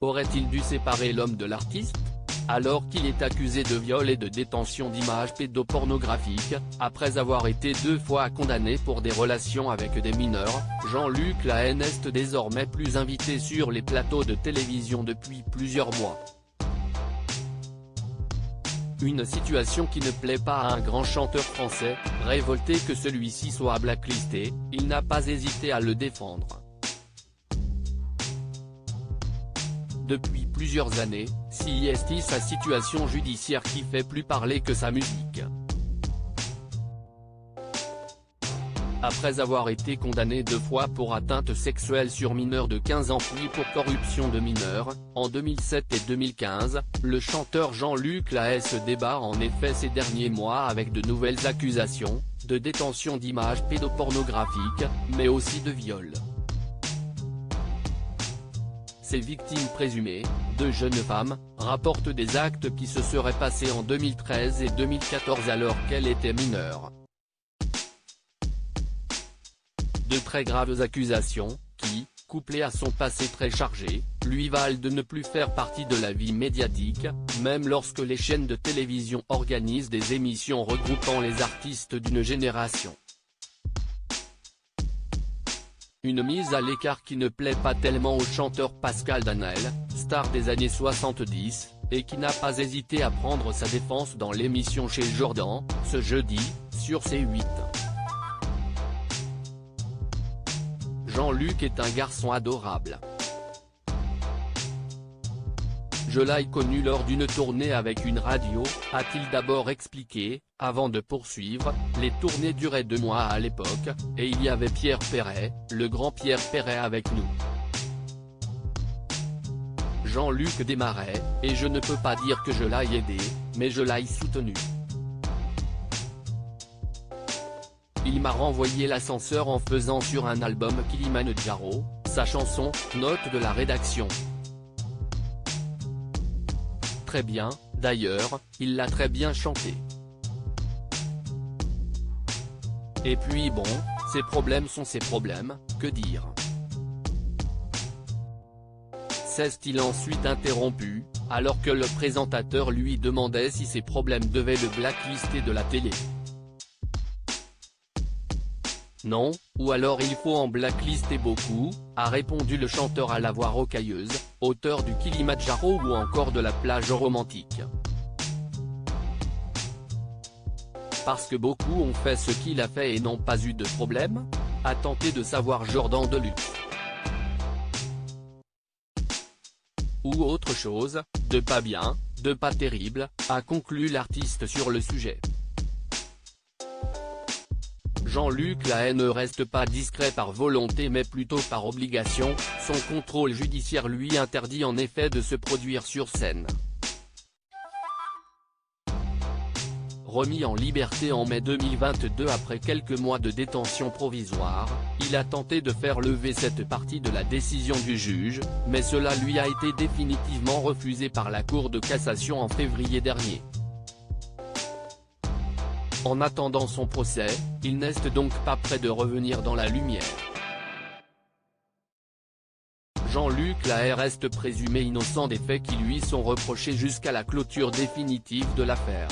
Aurait-il dû séparer l'homme de l'artiste ? Alors qu'il est accusé de viol et de détention d'images pédopornographiques, après avoir été 2 fois condamné pour des relations avec des mineurs, Jean-Luc Lahaye n'est désormais plus invité sur les plateaux de télévision depuis plusieurs mois. Une situation qui ne plaît pas à un grand chanteur français, révolté que celui-ci soit blacklisté, il n'a pas hésité à le défendre. Depuis plusieurs années, c'est sa situation judiciaire qui fait plus parler que sa musique. Après avoir été condamné 2 fois pour atteinte sexuelle sur mineur de 15 ans puis pour corruption de mineurs, en 2007 et 2015, le chanteur Jean-Luc Lahaye se débat en effet ces derniers mois avec de nouvelles accusations, de détention d'images pédopornographiques, mais aussi de viol. Ces victimes présumées, 2 jeunes femmes, rapportent des actes qui se seraient passés en 2013 et 2014 alors qu'elles étaient mineures. De très graves accusations, qui, couplées à son passé très chargé, lui valent de ne plus faire partie de la vie médiatique, même lorsque les chaînes de télévision organisent des émissions regroupant les artistes d'une génération. Une mise à l'écart qui ne plaît pas tellement au chanteur Pascal Danel, star des années 70, et qui n'a pas hésité à prendre sa défense dans l'émission Chez Jordan, ce jeudi, sur C8. Jean-Luc est un garçon adorable. Je l'ai connu lors d'une tournée avec une radio, a-t-il d'abord expliqué, avant de poursuivre, les tournées duraient 2 mois à l'époque, et il y avait Pierre Perret, le grand Pierre Perret avec nous. Jean-Luc démarrait, et je ne peux pas dire que je l'ai aidé, mais je l'ai soutenu. Il m'a renvoyé l'ascenseur en faisant sur un album Kilimanjaro, sa chanson, note de la rédaction. Très bien, d'ailleurs, il l'a très bien chanté. Et puis bon, ses problèmes sont ses problèmes, que dire. S'est-il ensuite interrompu, alors que le présentateur lui demandait si ses problèmes devaient le blacklister de la télé. Non, ou alors il faut en blacklister beaucoup, a répondu le chanteur à la voix rocailleuse, auteur du Kilimanjaro ou encore de la plage romantique. Parce que beaucoup ont fait ce qu'il a fait et n'ont pas eu de problème ? A tenté de savoir Jordan Deluxe. Ou autre chose, de pas bien, de pas terrible, a conclu l'artiste sur le sujet. Jean-Luc Lahaye ne reste pas discret par volonté mais plutôt par obligation, son contrôle judiciaire lui interdit en effet de se produire sur scène. Remis en liberté en mai 2022 après quelques mois de détention provisoire, il a tenté de faire lever cette partie de la décision du juge, mais cela lui a été définitivement refusé par la Cour de cassation en février dernier. En attendant son procès, il n'est donc pas prêt de revenir dans la lumière. Jean-Luc Lahaye reste présumé innocent des faits qui lui sont reprochés jusqu'à la clôture définitive de l'affaire.